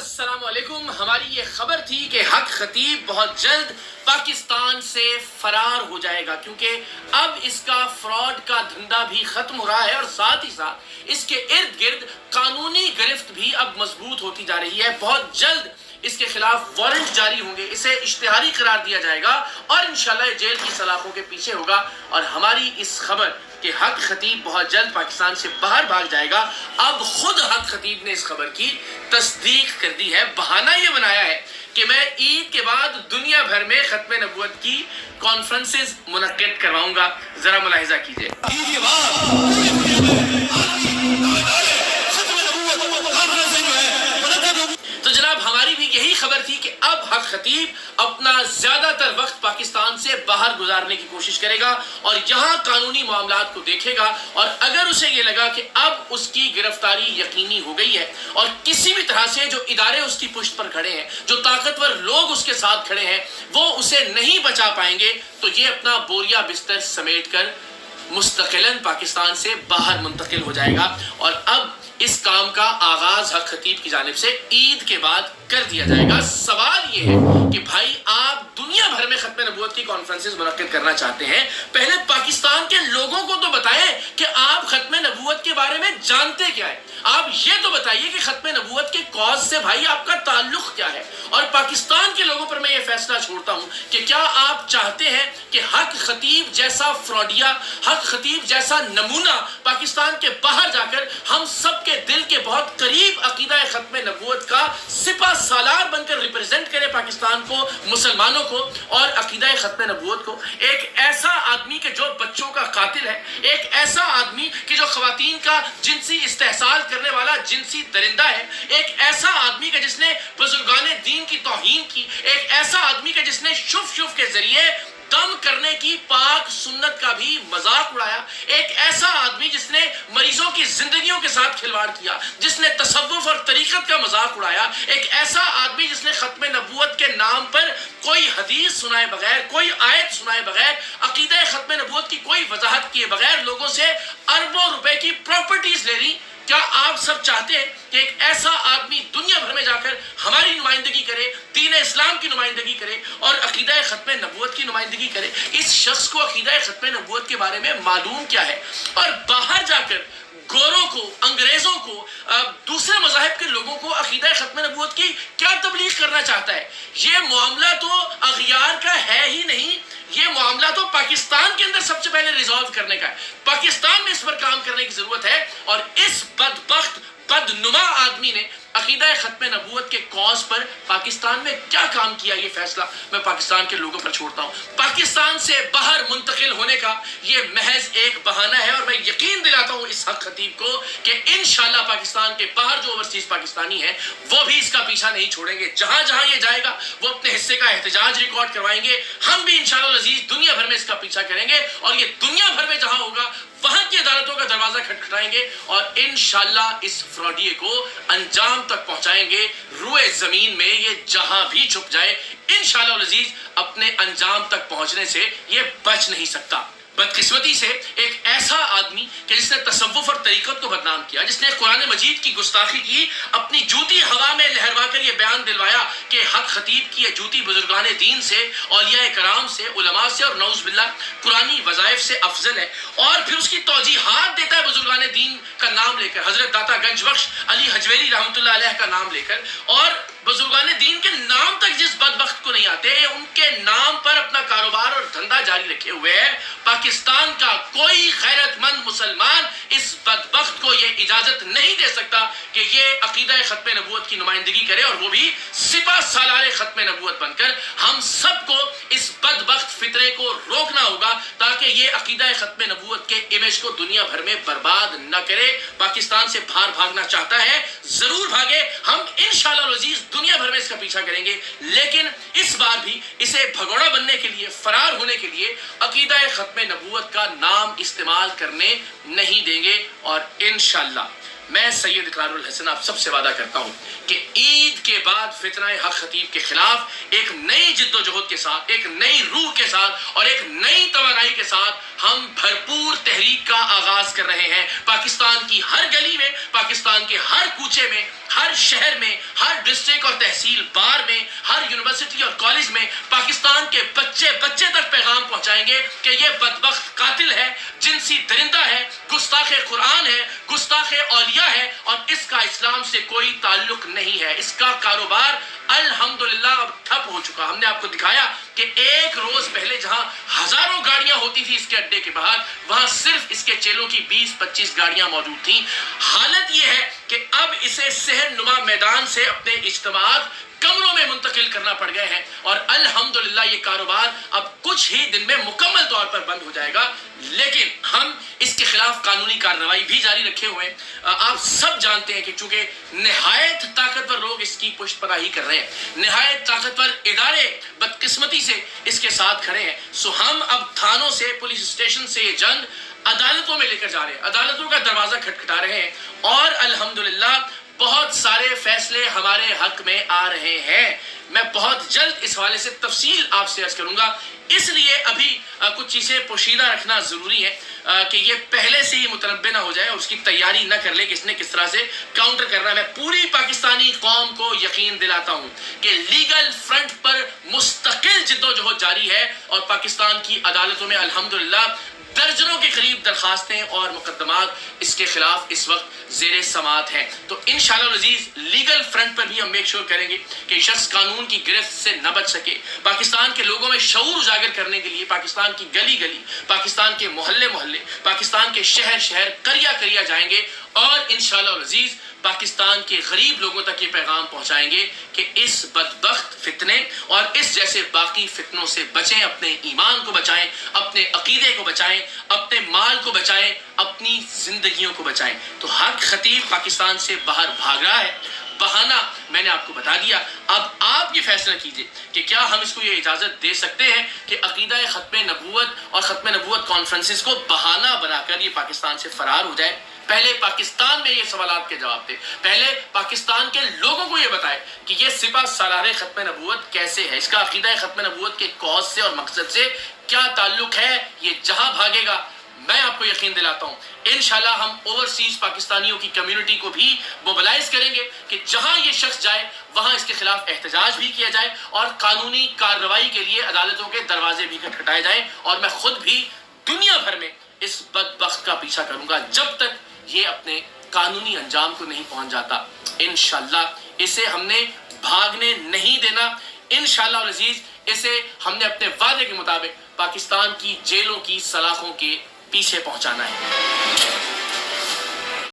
अस्सलाम वालेकुम। हमारी ये खबर थी कि हक खतीब बहुत जल्द पाकिस्तान से फरार हो जाएगा, क्योंकि अब इसका फ्रॉड का धंधा भी खत्म हो रहा है और साथ ही साथ इसके इर्द गिर्द कानूनी गिरफ्त भी अब मजबूत होती जा रही है। बहुत जल्द इसके खिलाफ वारंट जारी होंगे, इसे इश्तिहारी करार दिया जाएगा और इंशाल्लाह जेल की सलाखों के पीछे होगा। और हमारी इस खबर कि हक खतीब बहुत जल्द पाकिस्तान से बाहर भाग जाएगा, अब खुद हक खतीब ने इस खबर की तस्दीक कर दी है। बहाना ये बनाया है कि मैं ईद के बाद दुनिया भर में खत्म नबूवत की कॉन्फ्रेंसेस मुनक्किद करवाऊंगा। जरा मुलाहिजा कीजिए। ईद के बाद तो जनाब हमारी भी यही खबर थी कि अब हक खतीब अपना ज्यादातर वक्त पाकिस्तान से बाहर गुजारने की कोशिश करेगा और यहाँ कानूनी मामलात को देखेगा। और अगर उसे ये लगा कि अब उसकी गिरफ्तारी यकीनी हो गई है और किसी भी तरह से जो इदारे उसकी पुष्ट पर खड़े हैं, जो ताकतवर लोग उसके साथ खड़े हैं, वो उसे नहीं बचा पाएंगे, तो ये अपना बोरिया बिस्तर समेट कर मुस्तकिलन पाकिस्तान से बाहर मुंतकिल हो जाएगा। और अब इस काम का आगाज हक खतीब की जानिब से ईद के बाद कर दिया जाएगा। सवाल ये है कि भाई आप दुनिया भर में खत्म नबूवत की कॉन्फ्रेंसेस मुनक्किद करना चाहते हैं, पहले पाकिस्तान के लोगों को तो बताएं कि आप खत्म नबूवत के बारे में जानते क्या है। आप ये तो बताइए कि खत्म नबूवत के कॉज से भाई आपका ताल्लुक क्या है। और पाकिस्तान के लोगों पर मैं ये फैसला छोड़ता हूं कि क्या आप चाहते हैं कि हक खतीब जैसा फ्रॉडिया, हक खतीब जैसा नमूना पाकिस्तान के बाहर जाकर हम सब के दिल के बहुत करीब अकीदा खत्म नबूवत का सिपा सालार बनकर रिप्रेजेंट करे पाकिस्तान को, मुसलमानों को और अकीदा खत्म नबूवत को। एक ऐसा आदमी के जो बच्चों का कातिल है, एक ऐसा आदमी कि जो खवातीन का जिनसी इस्तेहसाल करने वाला जिनसी दरिंदा है, एक ऐसा आदमी का जिसने बुजुर्गाने दीन की तौहीन की, एक ऐसा आदमी का जिसने शुफ के जरिए दम करने की पाक सुन्नत का भी मजाक उड़ाया, एक ऐसा आदमी जिसने मरीजों की जिंदगियों के साथ खिलवाड़ किया, जिसने तसव्वुफ और तरीकत का मजाक उड़ाया, एक ऐसा आदमी जिसने खत्म नबूवत के नाम पर कोई हदीस सुनाए बगैर, कोई आयत सुनाए बगैर, अकीदा खत्म नबूवत की कोई वजाहत किए बगैर लोगों से अरबों रुपए की प्रॉपर्टीज ले ली। क्या आप सब चाहते हैं कि एक ऐसा आदमी दुनिया भर में जाकर हमारी नुमाइंदगी करे, दीन इस्लाम की नुमाइंदगी करे और अकीदा खत्म नबूवत की नुमाइंदगी करे? इस शख्स को अकीदा खत्म नबूवत के बारे में मालूम क्या है? और बाहर जाकर गोरों को, अंग्रेजों को, दूसरे मज़ाहिब के लोगों को अकीदा खत्म नबूवत की क्या तबलीग करना चाहता है? ये मामला तो अगयार का है ही नहीं, ये मामला तो पाकिस्तान के अंदर सबसे पहले रिजॉल्व करने का है। पाकिस्तान में इस पर काम करने की जरूरत है। और इस बदबख्त बदनुमा आदमी ने अकीदा खत्म नबूवत के कॉज पर पाकिस्तान में क्या काम किया, ये फैसला मैं पाकिस्तान के लोगों पर छोड़ता हूँ। पाकिस्तान से बाहर मुंतकिल होने का ये महज एक बहाना है और मैं यकीन दिलाता हूँ इस हक खतीब को कि इंशाल्लाह पाकिस्तान के बाहर जो ओवरसीज पाकिस्तानी है वो भी इसका पीछा नहीं छोड़ेंगे। जहां जहां ये जाएगा वो अपने हिस्से का एहतजाज रिकॉर्ड करवाएंगे। हम भी इंशाल्लाह अजीज दुनिया भर में इसका पीछा करेंगे और ये दुनिया भर में जहां होगा वहां की अदालतों का दरवाजा खटखटाएंगे और इंशाल्लाह इस फ्रॉडिये को अंजाम तक पहुंचाएंगे। रुए जमीन में ये जहां भी छुप जाए, इंशाल्लाह अजीज अपने अंजाम तक पहुंचने से ये बच नहीं सकता। बदकिस्मती से एक ऐसा आदमी कि जिसने तसव्वुफ और तरीकत को बदनाम किया, जिसने कुरान मजीद की गुस्ताखी की, अपनी जूती हवा में लहरवा कर ये बयान दिलवाया कि हक खतीब की ये जूती बुजुर्गाने दीन से, औलिया कराम से, उलमा से और नऊज़ बिल्लाह कुरानी वज़ाइफ से अफजल है। और फिर उसकी तौजीहात देता है बुजुर्गाने दीन का नाम लेकर, हजरत दाता गंजबख्श अली हजवेरी रहमतुल्लाह अलैह का नाम लेकर। और बुजुर्गाने दीन के नाम तक जिस बदबख्त को नहीं आते, उनके नाम पर अपना कारोबार और धंधा जारी रखे हुए है। पाकिस्तान का कोई गैरतमंद मुसलमान इस बदबख्त को ये इजाजत नहीं दे सकता कि ये अकीदा खत्म नबूवत की नुमाइंदगी करे और वो भी सिपा सालार खत्म नबूवत बनकर। हम सबको इस बदबख्त फितरे को रोकना होगा ताकि ये अकीदा खत्म नबूवत के इमेज को दुनिया भर में बर्बाद न करे। पाकिस्तान से बाहर भागना चाहता है, जरूर भागे, हम इंशाल्लाह अजीज दुनिया भर में इसका पीछा करेंगे, लेकिन इस बार भी इसे भगोड़ा बनने के लिए, फरार होने के लिए अकीदा खत्म नबूवत का नाम इस्तेमाल करने नहीं देंगे। और इंशाल्लाह मैं सैयद इकरारुल हसन आप सबसे वादा करता हूं कि ईद के बाद फितनाए हक खतीब के खिलाफ एक नई जिद्दोजहद के साथ, एक नई रूह के साथ और एक नई तवानाई के साथ हम भरपूर तहरीक का आगाज कर रहे हैं। पाकिस्तान की हर गली में, पाकिस्तान के हर कूचे में ہر شہر میں، ہر ڈسٹرکٹ اور تحصیل بار میں، ہر یونیورسٹی اور کالج میں پاکستان کے بچے تک پیغام پہنچائیں گے کہ یہ بدبخت قاتل ہے، جنسی درندہ ہے، گستاخ قرآن ہے، گستاخ اولیاء ہے، اور اس کا اسلام سے کوئی تعلق نہیں ہے۔ اس کا کاروبار الحمدللہ اب ٹھپ ہو چکا۔ ہم نے آپ کو دکھایا کہ ایک روز پہلے جہاں ہزاروں گاڑیاں ہوتی تھی اس کے اڈے کے باہر، وہاں صرف اس کے چیلوں کی 20-25 گاڑیاں موجود تھیں۔ حالت یہ ہے کہ اب اسے صحن نما میدان سے اپنے اجتماعات کمروں میں منتقل کرنا پڑ گئے ہیں، اور الحمدللہ یہ کاروبار اب کچھ ہی دن میں مکمل طور پر بند ہو جائے گا۔ لیکن ہم اس کے خلاف قانونی کارروائی بھی جاری رکھے ہوئے ہیں۔ آپ سب جانتے ہیں کہ چونکہ نہایت طاقتور لوگ اس کی پشت پناہی کر رہے ہیں، نہایت طاقتور ادارے بدقسمتی سے اس کے ساتھ کھڑے ہیں، سو ہم اب تھانوں سے، پولیس اسٹیشن سے یہ جنگ عدالتوں میں لے کر جا رہے ہیں، عدالتوں کا دروازہ کھٹکھٹا رہے ہیں، اور الحمدللہ بہت سارے فیصلے ہمارے حق میں آ رہے ہیں۔ میں بہت جلد اس حوالے سے تفصیل آپ سے عرض کروں گا، اس لیے ابھی کچھ چیزیں پوشیدہ رکھنا ضروری ہے کہ یہ پہلے سے ہی متنبع نہ ہو جائے اور اس کی تیاری نہ کر لے کہ اس نے کس طرح سے کاؤنٹر کرنا ہے۔ میں پوری پاکستانی قوم کو یقین دلاتا ہوں کہ لیگل فرنٹ پر مستقل جدوجہد جاری ہے، اور پاکستان کی عدالتوں میں الحمدللہ درجنوں کے قریب درخواستیں اور مقدمات اس کے خلاف اس وقت زیر سماعت ہیں۔ تو انشاءاللہ العزیز لیگل فرنٹ پر بھی ہم میک شور کریں گے کہ شخص قانون کی گرفت سے نہ بچ سکے۔ پاکستان کے لوگوں میں شعور اجاگر کرنے کے لیے پاکستان کی گلی گلی، پاکستان کے محلے محلے، پاکستان کے شہر شہر، قریہ قریہ جائیں گے، اور انشاءاللہ العزیز پاکستان کے غریب لوگوں تک یہ پیغام پہنچائیں گے کہ اس بدبخت فتنے اور اس جیسے باقی فتنوں سے بچیں، اپنے ایمان کو بچائیں، اپنے عقیدے کو بچائیں، اپنے مال کو بچائیں، اپنی زندگیوں کو بچائیں۔ تو حق خطیب پاکستان سے باہر بھاگ رہا ہے، بہانہ میں نے آپ کو بتا دیا۔ اب آپ یہ فیصلہ کیجئے کہ کیا ہم اس کو یہ اجازت دے سکتے ہیں کہ عقیدہ ختم نبوت اور ختم نبوت کانفرنسز کو بہانہ بنا کر یہ پاکستان سے فرار ہو جائے۔ پہلے پاکستان میں یہ سوالات کے جواب دے، پہلے پاکستان کے لوگوں کو یہ بتائے کہ یہ سپہ سالار ختم نبوت کیسے ہے، اس کا عقیدہ ختم نبوت کے کاز سے اور مقصد سے کیا تعلق ہے۔ یہ جہاں بھاگے گا، میں آپ کو یقین دلاتا ہوں انشاءاللہ ہم اوورسیز پاکستانیوں کی کمیونٹی کو بھی موبلائز کریں گے کہ جہاں یہ شخص جائے وہاں اس کے خلاف احتجاج بھی کیا جائے، اور قانونی کارروائی کے لیے عدالتوں کے دروازے بھی کھٹکھٹائے جائیں، اور میں خود بھی دنیا بھر میں اس بدبخت کا پیچھا کروں گا جب تک یہ اپنے قانونی انجام کو نہیں پہنچ جاتا۔ انشاءاللہ اسے ہم نے بھاگنے نہیں دینا، انشاءاللہ العزیز اسے ہم نے اپنے وعدے کے مطابق پاکستان کی جیلوں کی سلاخوں کے پیچھے پہنچانا ہے۔